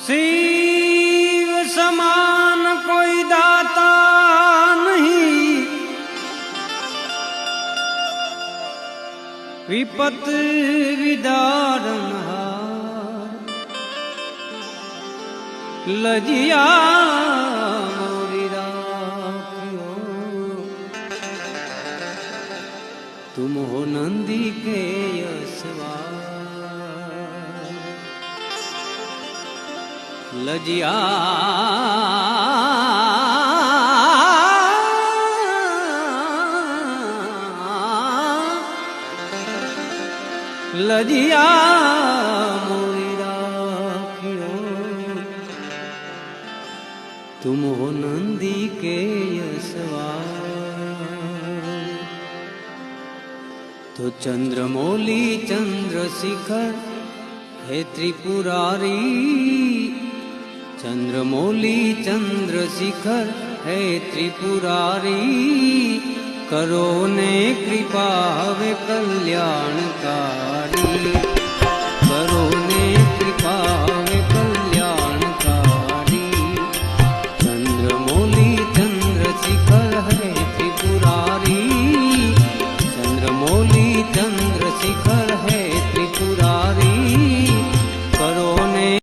शिव समान कोई दाता नहीं, विपत विदारणहार लजिया मोरी राखियो। तुम हो नंदी के यशवार लजिया लजिया मोरी राखियो। तुम हो नंदी के यशवार। तो चंद्रमौली चंद्रशिखर हे त्रिपुरारी, चंद्रमौली चंद्रशिखर है त्रिपुरारी। करो ने कृपा वे कल्याणकारी।